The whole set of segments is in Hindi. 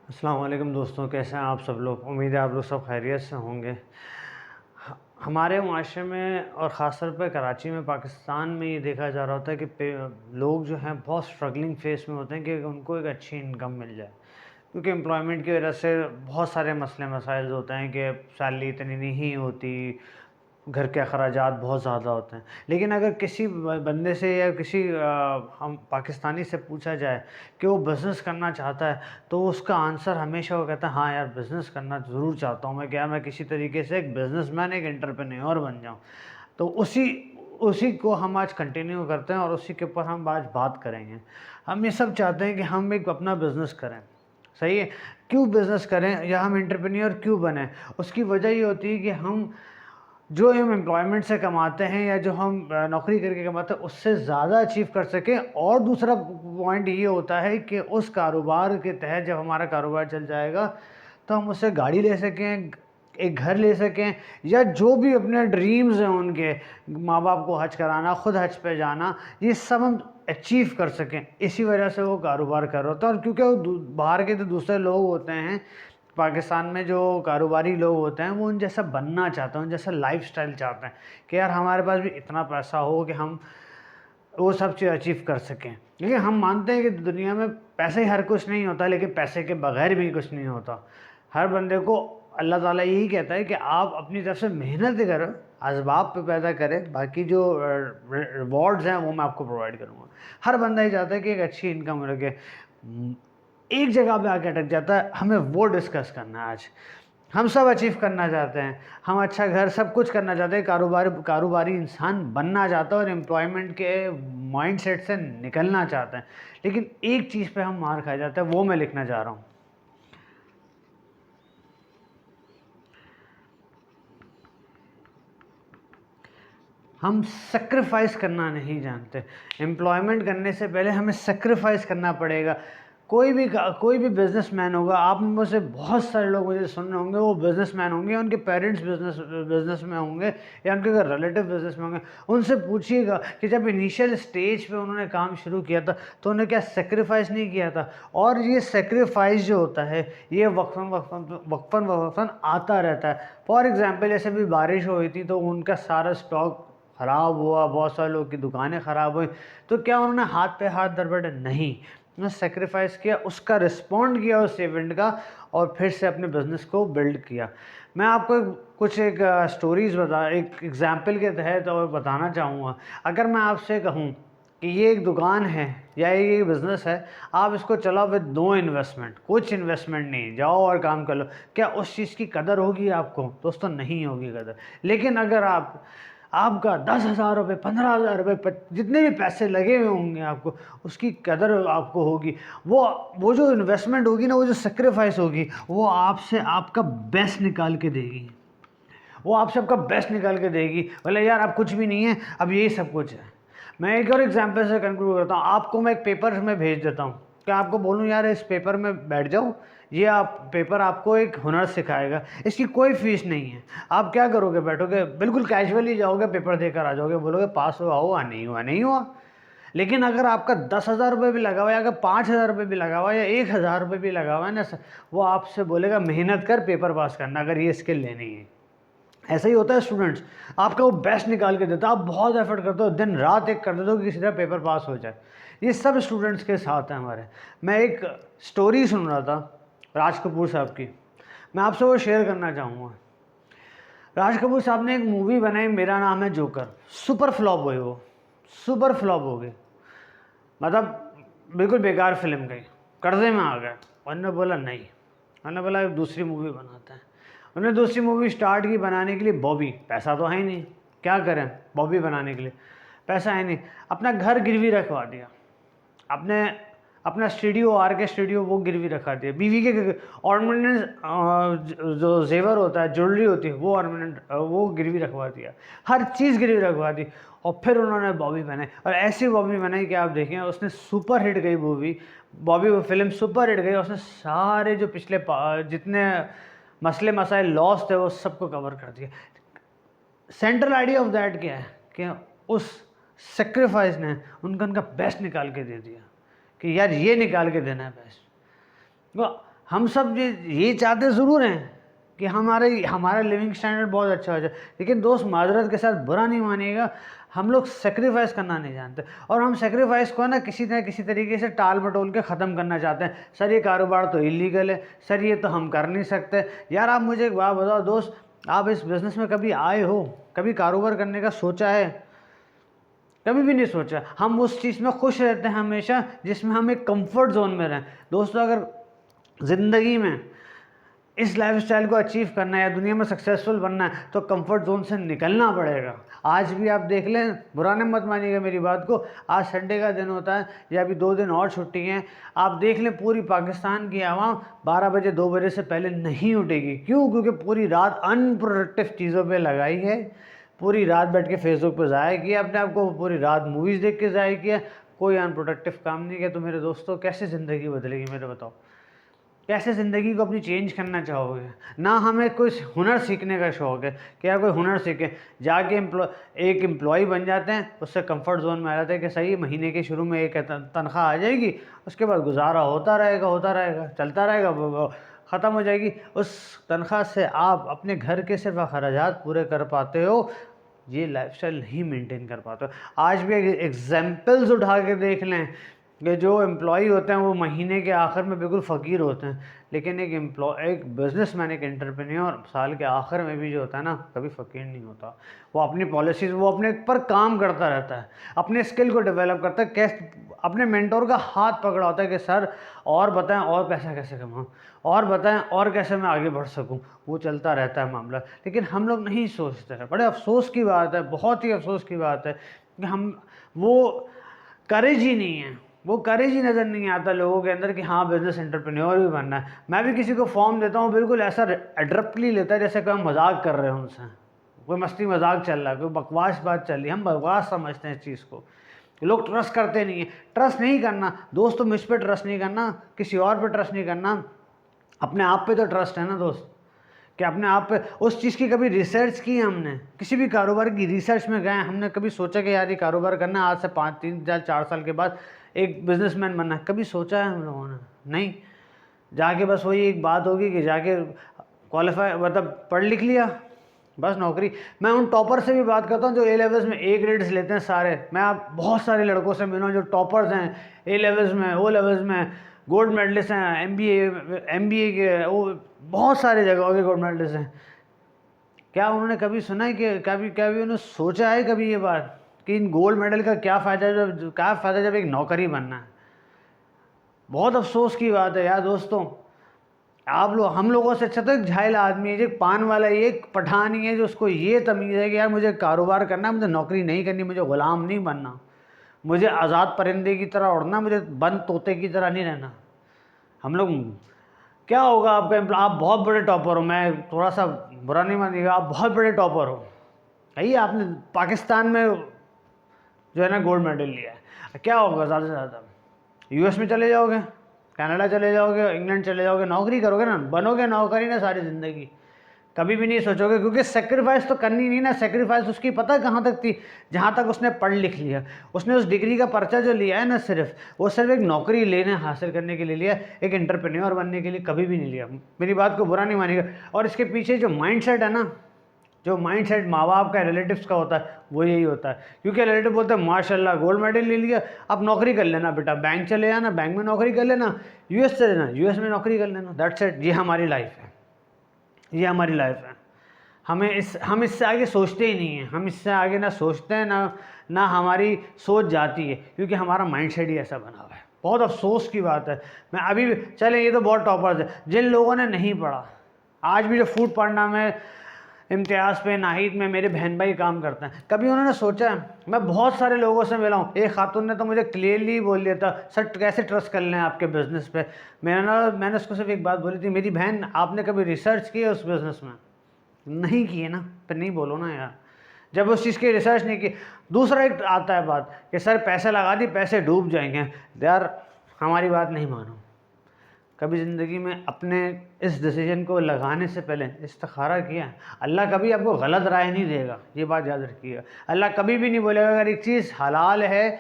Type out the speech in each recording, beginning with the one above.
अस्सलाम वालेकुम दोस्तों, कैसे हैं आप सब लोग। उम्मीद है आप लोग सब खैरियत से होंगे। हमारे माशरे में और ख़ास तौर पे कराची में, पाकिस्तान में ये देखा जा रहा होता है कि लोग जो हैं बहुत स्ट्रगलिंग फेस में होते हैं कि उनको एक अच्छी इनकम मिल जाए, क्योंकि एम्प्लॉयमेंट की वजह से बहुत सारे मसले मसाइल होते हैं कि सैलरी इतनी नहीं होती, घर के अखराजात बहुत ज़्यादा होते हैं। लेकिन अगर किसी बंदे से या किसी हम पाकिस्तानी से पूछा जाए कि वो बिज़नेस करना चाहता है, तो उसका आंसर हमेशा वो कहता है हाँ यार, बिज़नेस करना ज़रूर चाहता हूँ मैं, क्या मैं किसी तरीके से एक बिज़नेसमैन, एक एंटरप्रेन्योर बन जाऊँ। तो उसी उसी को हम आज कंटिन्यू करते हैं और उसी के ऊपर हम आज बात करेंगे। हम ये सब चाहते हैं कि हम एक अपना बिज़नेस करें, सही है। क्यों बिज़नेस करें या हम एंटरप्रेन्योर क्यों बने? उसकी वजह ये होती है कि हम एम्प्लॉयमेंट से कमाते हैं या जो हम नौकरी करके कमाते हैं, उससे ज़्यादा अचीव कर सकें। और दूसरा पॉइंट ये होता है कि उस कारोबार के तहत जब हमारा कारोबार चल जाएगा, तो हम उससे गाड़ी ले सकें, एक घर ले सकें, या जो भी अपने ड्रीम्स हैं उनके, माँ बाप को हज कराना, खुद हज पे जाना, ये सब हम अचीव कर सकें। इसी वजह से वो कारोबार कर रहा होता है। और क्योंकि वो बाहर के जो दूसरे लोग होते हैं, पाकिस्तान में जो कारोबारी लोग होते हैं, वो उन जैसा बनना चाहते हैं, उन जैसा लाइफस्टाइल चाहते हैं कि यार हमारे पास भी इतना पैसा हो कि हम वो सब चीज़ अचीव कर सकें। लेकिन हम मानते हैं कि दुनिया में पैसे ही हर कुछ नहीं होता, लेकिन पैसे के बगैर भी कुछ नहीं होता। हर बंदे को अल्लाह ताला यही कहता है कि आप अपनी तरफ से मेहनत करो, असबाब पे पैदा करें, बाकी जो रिवॉर्ड्स हैं वो मैं आपको प्रोवाइड करूँगा। हर बंदा ही चाहता है कि एक अच्छी इनकम रखे। एक जगह पे आके अटक जाता है, हमें वो डिस्कस करना है आज। हम सब अचीव करना चाहते हैं, हम अच्छा घर सब कुछ करना चाहते हैं, कारोबारी इंसान बनना चाहता है और एम्प्लॉयमेंट के माइंडसेट से निकलना चाहते हैं। लेकिन एक चीज़ पे हम मार खा जाते हैं, वो मैं लिखना चाह रहा हूँ। हम सेक्रीफाइस करना नहीं जानते। एम्प्लॉयमेंट करने से पहले हमें सेक्रीफाइस करना पड़ेगा। कोई भी बिजनेसमैन होगा, आप में से बहुत सारे लोग मुझे सुन रहे होंगे, वो बिजनेसमैन होंगे, उनके पेरेंट्स बिजनेस में होंगे या उनके अगर रिलेटिव बिजनेस में होंगे। उनसे पूछिएगा कि जब इनिशियल स्टेज पे उन्होंने काम शुरू किया था, तो उन्होंने क्या सेक्रीफाइस नहीं किया था। और ये सेक्रीफाइस जो होता है, ये वक्फन आता रहता है। फॉर एग्जाम्पल, जैसे भी बारिश हुई थी तो उनका सारा स्टॉक ख़राब हुआ, बहुत सारे लोग की दुकानें ख़राब हुई, तो क्या उन्होंने हाथ पे हाथ धर बैठे? नहीं, उन्होंने सेक्रीफाइस किया, उसका रिस्पॉन्ड किया उस इवेंट का, और फिर से अपने बिज़नेस को बिल्ड किया। मैं आपको एक स्टोरीज़ एक एग्जाम्पल के तहत और बताना चाहूँगा। अगर मैं आपसे कहूँ कि ये एक दुकान है या ये बिज़नेस है, आप इसको चलाओ विद नो इन्वेस्टमेंट, कुछ इन्वेस्टमेंट नहीं, जाओ और काम कर लो, क्या उस चीज़ की कदर होगी आपको? दोस्तों, नहीं होगी कदर। लेकिन अगर आपका 10,000 रुपये, 15,000 रुपये, जितने भी पैसे लगे हुए होंगे आपको, उसकी कदर आपको होगी। वो जो इन्वेस्टमेंट होगी ना, वो जो सेक्रीफाइस होगी, वो आपसे आपका बेस्ट निकाल के देगी। वो आपसे आपका बेस्ट निकाल के देगी। बोले यार अब कुछ भी नहीं है, अब यही सब कुछ है। मैं एक और एग्जांपल से कंक्लूड करता हूँ। आपको मैं एक पेपर में भेज देता हूँ, क्या आपको बोलूँ यार इस पेपर में बैठ जाओ, ये पेपर आपको एक हुनर सिखाएगा, इसकी कोई फीस नहीं है। आप क्या करोगे? बैठोगे, बिल्कुल कैजुअली जाओगे, पेपर देकर आ जाओगे, बोलोगे पास हुआ नहीं हुआ नहीं हुआ। लेकिन अगर आपका 10,000 रुपये भी लगा हुआ है, अगर 5,000 रुपये भी लगा हुआ है, या 1,000 रुपये भी लगा हुआ है ना, वो आपसे बोलेगा मेहनत कर, पेपर पास करना, अगर ये स्किल लेनी है। ऐसा ही होता है स्टूडेंट्स, आपका वो बेस्ट निकाल के देता है, आप बहुत एफर्ट करते हो, दिन रात एक कर देते हो कि किसी तरह पेपर पास हो जाए। ये सब स्टूडेंट्स के साथ हैं हमारे। मैं एक स्टोरी सुन रहा था राज कपूर साहब की, मैं आपसे वो शेयर करना चाहूँगा। राज कपूर साहब ने एक मूवी बनाई, मेरा नाम है जोकर। सुपर फ्लॉप हुई, वो सुपर फ्लॉप हो गई, मतलब बिल्कुल बेकार फिल्म गई, कर्जे में आ गए। उन्होंने बोला नहीं, उन्होंने बोला दूसरी मूवी बनाते हैं। उन्होंने दूसरी मूवी स्टार्ट की बनाने के लिए। बॉबी, पैसा तो है ही नहीं, क्या करें बॉबी बनाने के लिए, पैसा है नहीं। अपना घर गिरवी रखवा दिया, अपने अपना स्टूडियो, आर के स्टूडियो, वो गिरवी रखा दिया। बीवी के ऑर्नामेंट्स, जो जेवर होता है, ज्वेलरी होती है, वो ऑर्नामेंट वो गिरवी रखवा दिया, हर चीज़ गिरवी रखवा दी। और फिर उन्होंने बॉबी बनाई, और ऐसी बॉबी बनाई कि आप देखें, उसने सुपर हिट गई मूवी बॉबी। वो फिल्म सुपर हिट गई, उसने सारे जो पिछले जितने मसले मसाइल लॉस थे, वो सबको कवर कर दिया। सेंट्रल आइडिया ऑफ दैट क्या है कि उस सेक्रीफाइस ने उनका बेस्ट निकाल के दे दिया कि यार ये निकाल के देना है बेस्ट। वो हम सब ये चाहते ज़रूर हैं कि हमारा लिविंग स्टैंडर्ड बहुत अच्छा हो जाए, लेकिन दोस्त माजरत के साथ बुरा नहीं मानिएगा, हम लोग सेक्रीफाइस करना नहीं जानते, और हम सेक्रीफाइस को ना किसी तरीके से टाल मटोल के ख़त्म करना चाहते हैं। सर ये कारोबार तो इलीगल है, सर ये तो हम कर नहीं सकते। यार आप मुझे एक बात बताओ दोस्त, आप इस बिज़नेस में कभी आए हो, कभी कारोबार करने का सोचा है? कभी भी नहीं सोचा। हम उस चीज़ में खुश रहते हैं हमेशा जिसमें हम एक कंफर्ट जोन में रहें। दोस्तों अगर ज़िंदगी में इस लाइफस्टाइल को अचीव करना है या दुनिया में सक्सेसफुल बनना है तो कंफर्ट जोन से निकलना पड़ेगा। आज भी आप देख लें, बुराने मत मानिएगा मेरी बात को, आज संडे का दिन होता है या अभी 2 दिन और छुट्टी हैं, आप देख लें पूरी पाकिस्तान की आवाम 12 बजे 2 बजे से पहले नहीं उठेगी। क्यों? क्योंकि पूरी रात अनप्रोडक्टिव चीज़ों पे लगाई है, पूरी रात बैठ के फेसबुक पे ज़ाया किया अपने आप को, पूरी रात मूवीज़ देख के ज़ाया किया, कोई अनप्रोडक्टिव काम नहीं किया। तो मेरे दोस्तों कैसे ज़िंदगी बदलेगी मेरे बताओ? कैसे ज़िंदगी को अपनी चेंज करना चाहोगे? ना हमें कोई हुनर सीखने का शौक़ है कि यार कोई हुनर सीखे, जाके एक एम्प्लॉय बन जाते हैं, उससे कंफर्ट जोन में आ जाते हैं कि सही महीने के शुरू में एक तनख्वाह आ जाएगी, उसके बाद गुजारा होता रहेगा, चलता रहेगा, ख़त्म हो जाएगी। उस तनख्वाह से आप अपने घर के सिर्फ अखराजात पूरे कर पाते हो, ये लाइफस्टाइल नहीं मेंटेन कर पाते हो। आज भी एग्जाम्पल्स उठा के देख लें कि जो एम्प्लॉय होते हैं वो महीने के आखिर में बिल्कुल फ़कीर होते हैं, लेकिन एक बिजनेसमैन, एक एंटरप्रेन्योर साल के आखिर में भी जो होता है ना, कभी फ़कीर नहीं होता। वो अपनी पॉलिसीज़, वो अपने पर काम करता रहता है, अपने स्किल को डेवलप करता है, कैसे अपने मेंटोर का हाथ पकड़ा होता है कि सर और बताएं और पैसा कैसे कमाऊँ, और बताएं और कैसे मैं आगे बढ़ सकूँ। वो चलता रहता है मामला, लेकिन हम लोग नहीं सोचते हैं। बड़े अफसोस की बात है, बहुत ही अफसोस की बात है कि हम वो करेज ही नहीं है, वो करेज ही नज़र नहीं आता लोगों के अंदर कि हाँ बिज़नेस एंटरप्रेन्योर भी बनना है। मैं भी किसी को फॉर्म देता हूँ, बिल्कुल ऐसा एड्रप्टली लेता है जैसे कोई हम मजाक कर रहे हैं उनसे, कोई मस्ती मजाक चल रहा है, कोई बकवास बात चल रही है, हम बकवास समझते हैं इस चीज़ को। लोग ट्रस्ट करते नहीं है। ट्रस्ट नहीं करना दोस्तों, मुझ पर ट्रस्ट नहीं करना, किसी और पर ट्रस्ट नहीं करना, अपने आप पे तो ट्रस्ट है ना दोस्त, कि अपने आप पे उस चीज़ की कभी रिसर्च की है हमने, किसी भी कारोबार की रिसर्च में गए, हमने कभी सोचा कि यार ये कारोबार करना है, आज से 3-4 साल के बाद एक बिजनेसमैन बनना है, कभी सोचा है हम लोगों ने? नहीं। जाके बस वही एक बात होगी कि जाके क्वालिफाई मतलब पढ़ लिख लिया, बस नौकरी। मैं उन टॉपर से भी बात करता हूँ जो ए लेवल्स में ए ग्रेड्स लेते हैं सारे। मैं आप बहुत सारे लड़कों से मिला हूँ जो टॉपर्स हैं, ए लेवल्स में, ओ लेवल्स में, गोल्ड मेडलिस्ट हैं, एमबीए के, वो बहुत सारे जगहों के गोल्ड मेडलिस्ट हैं। क्या उन्होंने कभी सुना है कि कभी उन्होंने सोचा है कभी ये बात कि इन गोल्ड मेडल का क्या फ़ायदा जब एक नौकरी बनना है? बहुत अफसोस की बात है यार दोस्तों। हम लोगों से अच्छा तो एक झाइल आदमी है, जो पान वाला, एक पठान ही है जो उसको ये तमीज़ है कि यार मुझे कारोबार करना है, मुझे नौकरी नहीं करनी, मुझे ग़ुलाम नहीं बनना, मुझे आज़ाद परिंदे की तरह उड़ना, मुझे बंद तोते की तरह नहीं रहना। हम लोग क्या होगा आप बहुत बड़े टॉपर हो, मैं थोड़ा सा बुरा नहीं मानिएगा, आप बहुत बड़े टॉपर हो, आइए आपने पाकिस्तान में जो है ना गोल्ड मेडल लिया है, क्या होगा? ज़्यादा से ज़्यादा यूएस में चले जाओगे, कनाडा चले जाओगे, इंग्लैंड चले जाओगे, नौकरी करोगे ना, बनोगे नौकरी ना सारी ज़िंदगी, कभी भी नहीं सोचोगे, क्योंकि सेक्रीफाइस तो करनी नहीं ना। सेक्रीफाइस उसकी पता है कहाँ तक थी? जहाँ तक उसने पढ़ लिख लिया, उसने उस डिग्री का पर्चा जो लिया है ना, वो सिर्फ एक नौकरी लेने हासिल करने के लिए लिया, एक एंटरप्रेन्योर बनने के लिए कभी भी नहीं लिया। मेरी बात को बुरा नहीं मानिएगा। और इसके पीछे जो माइंडसेट है ना, जो माइंडसेट माँ बाप का, रिलेटिव्स का होता है, वो यही होता है। क्योंकि रिलेटिव बोलते हैं माशाल्लाह गोल्ड मेडल ले लिया, अब नौकरी कर लेना बेटा, बैंक चले जाना, बैंक में नौकरी कर लेना, यूएस चले जाना, यूएस में नौकरी कर लेना, दैट्स इट। ये हमारी लाइफ है, ये हमारी लाइफ है। हम इससे आगे सोचते ही नहीं हैं, हम इससे आगे ना सोचते हैं ना हमारी सोच जाती है, क्योंकि हमारा माइंडसेट ही ऐसा बना हुआ है। बहुत अफसोस की बात है। मैं अभी भी, चले ये तो बहुत टॉपर्स है, जिन लोगों ने नहीं पढ़ा, आज भी जो फूड पांडा में, इम्तियाज़ पे, नाहिद में मेरे बहन भाई काम करते हैं, कभी उन्होंने सोचा है? मैं बहुत सारे लोगों से मिला हूँ, एक खातून ने तो मुझे क्लियरली बोल दिया था, सर कैसे ट्रस्ट कर लें आपके बिज़नेस पे। मैंने उसको सिर्फ एक बात बोली थी, मेरी बहन आपने कभी रिसर्च की है उस बिज़नेस में? नहीं की है ना, फिर नहीं बोलो ना यार, जब उस चीज़ की रिसर्च नहीं की। दूसरा एक आता है बात कि सर पैसे लगा दी, पैसे डूब जाएंगे। यार हमारी बात नहीं मानो, कभी ज़िंदगी में अपने इस डिसीजन को लगाने से पहले इस्तिखारा किया। अल्लाह कभी आपको गलत राय नहीं देगा, ये बात याद रखिएगा। अल्लाह कभी भी नहीं बोलेगा अगर एक चीज़ हलाल है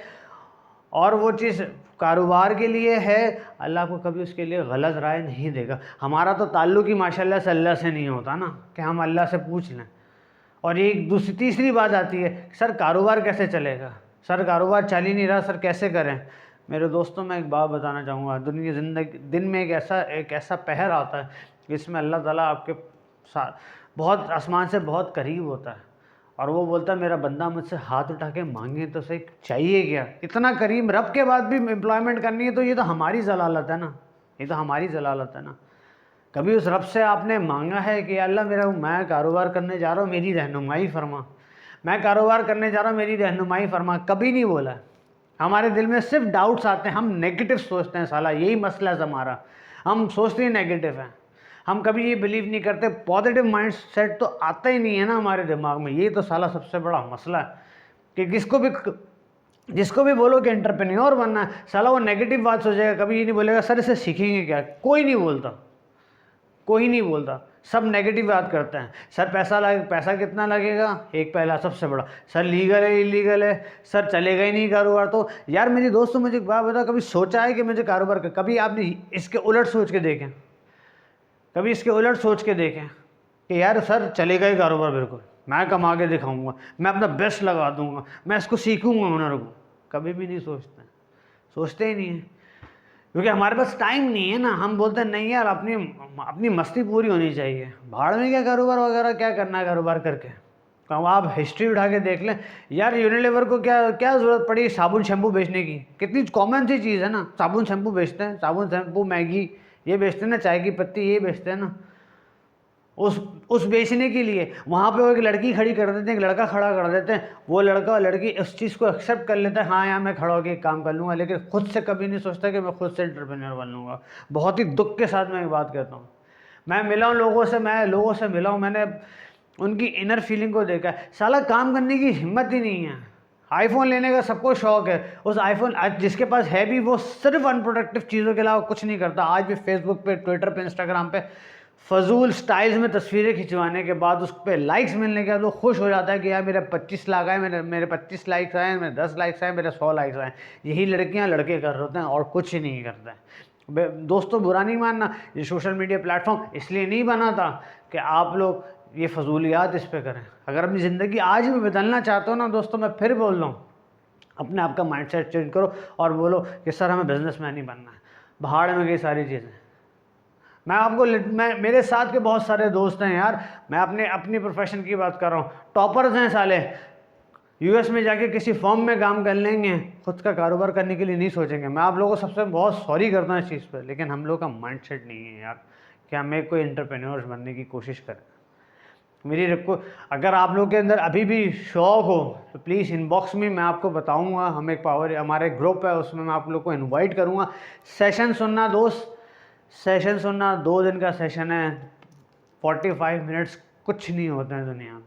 और वो चीज़ कारोबार के लिए है, अल्लाह को कभी उसके लिए गलत राय नहीं देगा। हमारा तो ताल्लुक़ ही माशाल्लाह से अल्लाह से नहीं होता ना कि हम अल्लाह से पूछ लें। और एक दूसरी तीसरी बात आती है, सर कारोबार कैसे चलेगा, सर कारोबार चल ही नहीं रहा, सर कैसे करें। मेरे दोस्तों, मैं एक बात बताना चाहूँगा, दुनिया ज़िंदगी दिन में एक ऐसा पहर आता है जिसमें अल्लाह ताला आपके साथ बहुत आसमान से बहुत करीब होता है और वो बोलता है मेरा बंदा मुझसे हाथ उठा के मांगे तो सही, चाहिए क्या। इतना करीब रब के बाद भी एम्प्लॉयमेंट करनी है तो ये तो हमारी जलालत है ना, ये तो हमारी जलालत है ना। कभी उस रब से आपने मांगा है कि अल्लाह मैं कारोबार करने जा रहा हूँ, मेरी रहनुमाई फरमा, मैं कारोबार करने जा रहा हूँ, मेरी रहनुमाई फरमा। कभी नहीं बोला। हमारे दिल में सिर्फ डाउट्स आते हैं, हम नेगेटिव सोचते हैं, साला यही मसला है हमारा, हम सोचते ही नेगेटिव हैं। हम कभी ये बिलीव नहीं करते, पॉजिटिव माइंड सेट तो आता ही नहीं है ना हमारे दिमाग में। ये तो साला सबसे बड़ा मसला है कि जिसको भी बोलो कि एंटरप्रेन्योर बनना है, साला वो नेगेटिव बात सोचेगा। कभी ये नहीं बोलेगा सर इसे सीखेंगे क्या, कोई नहीं बोलता, कोई नहीं बोलता, सब नेगेटिव बात करते हैं। सर पैसा कितना लगेगा, एक पहला सबसे बड़ा, सर लीगल है इलीगल है, सर चलेगा ही नहीं कारोबार। तो यार मेरे दोस्तों, मुझे एक बात बताओ, कभी सोचा है कि मुझे कारोबार कर, कभी आपने इसके उलट सोच के देखें, कभी इसके उलट सोच के देखें कि यार सर चलेगा ही कारोबार, बिल्कुल मैं कमा के दिखाऊंगा, मैं अपना बेस्ट लगा दूंगा, मैं इसको सीखूंगा हुनर को। कभी भी नहीं सोचते, सोचते ही नहीं है, क्योंकि हमारे पास टाइम नहीं है ना। हम बोलते हैं नहीं यार, अपनी मस्ती पूरी होनी चाहिए, भाड़ में क्या कारोबार वगैरह, क्या करना है कारोबार करके। तो आप हिस्ट्री उठा के देख लें यार, यूनिलीवर को क्या क्या ज़रूरत पड़ी साबुन शैम्पू बेचने की, कितनी कॉमन सी चीज़ है ना। साबुन शैम्पू बेचते हैं, साबुन शैम्पू मैगी ये बेचते हैं ना, चाय की पत्ती ये बेचते हैं ना। उस बेचने के लिए वहाँ पे वो एक लड़की खड़ी कर देते हैं, एक लड़का खड़ा कर देते हैं, वो लड़का और लड़की उस चीज़ को एक्सेप्ट कर लेता है, हाँ यार मैं खड़ा होकर एक काम कर लूँगा, लेकिन खुद से कभी नहीं सोचता कि मैं खुद से एंटरप्रेन्योर बन लूँगा। बहुत ही दुख के साथ मैं एक बात कहता हूँ, मैं लोगों से मिला हूँ, मैंने उनकी इनर फीलिंग को देखा है। साला काम करने की हिम्मत ही नहीं है। आईफोन लेने का सबको शौक है, उस आईफोन जिसके पास है भी वो सिर्फ अनप्रोडक्टिव चीज़ों के अलावा कुछ नहीं करता। आज भी फेसबुक पे, ट्विटर पे, इंस्टाग्राम पे फजूल स्टाइल्स में तस्वीरें खिंचवाने के बाद, उस पर लाइक्स मिलने के बाद वो खुश हो जाता है कि यार मेरे 25 लाख आए, मेरे 25 लाइक्स आए, मेरे 10 लाइक्स आए, मेरे 100 लाइक्स आए। यही लड़कियां लड़के कर रहे हैं और कुछ ही नहीं करते हैं। दोस्तों बुरा नहीं मानना, ये सोशल मीडिया प्लेटफॉर्म इसलिए नहीं बना था कि आप लोग ये फजूलियात इस पर करें। अगर अपनी ज़िंदगी आज भी बदलना चाहते हो ना दोस्तों, मैं फिर बोल रहा हूँ, अपने आप का माइंडसेट चेंज करो और बोलो कि सर हमें बिजनेसमैन ही बनना है। भाड़ में गई सारी चीज़ें। मैं मेरे साथ के बहुत सारे दोस्त हैं यार, मैं अपनी प्रोफेशन की बात कर रहा हूँ, टॉपर्स हैं साले, यूएस में जाके किसी फॉर्म में काम कर लेंगे, खुद का कारोबार करने के लिए नहीं सोचेंगे। मैं आप लोगों को सबसे बहुत सॉरी करता हूँ इस चीज़ पर, लेकिन हम लोग का माइंडसेट नहीं है यार कि हमें कोई एंटरप्रेन्योर्स बनने की कोशिश करें। अगर आप लोग के अंदर अभी भी शौक हो तो प्लीज़ इनबॉक्स में, मैं आपको बताऊंगा, हम एक हमारे ग्रुप है उसमें मैं आप लोग को इनवाइट करूंगा। सेशन सुनना दोस्त, सेशन सुनना, 2 दिन का सेशन है, 45 मिनट्स कुछ नहीं होते हैं दुनिया में।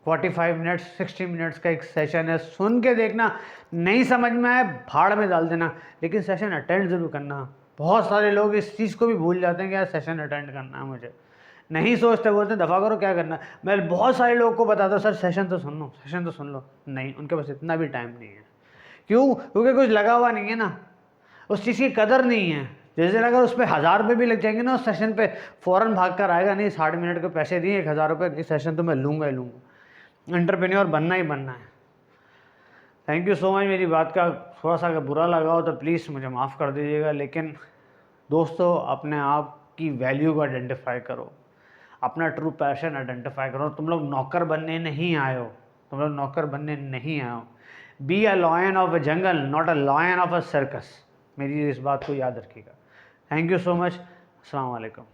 45 मिनट्स 60 मिनट्स का एक सेशन है, सुन के देखना, नहीं समझ में आए भाड़ में डाल देना, लेकिन सेशन अटेंड ज़रूर करना। बहुत सारे लोग इस चीज़ को भी भूल जाते हैं कि यार सेशन अटेंड करना है, मुझे नहीं सोचते, बोलते दफ़ा करो क्या करना। मैं बहुत सारे लोगों को बताता हूँ सर सेशन तो सुन लो, सेशन तो सुन लो, नहीं, उनके पास इतना भी टाइम नहीं है। क्यों? क्योंकि कुछ लगा हुआ नहीं है ना, उस चीज़ की कदर नहीं है। जैसे अगर उस पर 1000 रुपये भी लग जाएंगे ना उस सेशन पे, फ़ौरन भाग कर आएगा, नहीं 60 मिनट के पैसे दिए 1000 रुपये, इस सेशन तो मैं लूँगा ही लूँगा। एंटरप्रेन्योर बनना ही बनना है। Thank you so much. मेरी बात का थोड़ा सा अगर बुरा लगा हो तो प्लीज़ मुझे माफ़ कर दीजिएगा, लेकिन दोस्तों अपने आप की वैल्यू को आइडेंटिफाई करो, अपना ट्रू पैशन आइडेंटिफाई करो। तुम लोग नौकर बनने नहीं आए हो, तुम लोग नौकर बनने नहीं आए हो। Be a lion of a jungle, not a lion of a circus. मेरी इस बात को याद रखिएगा। Thank you so much. अस्सलाम वालेकुम।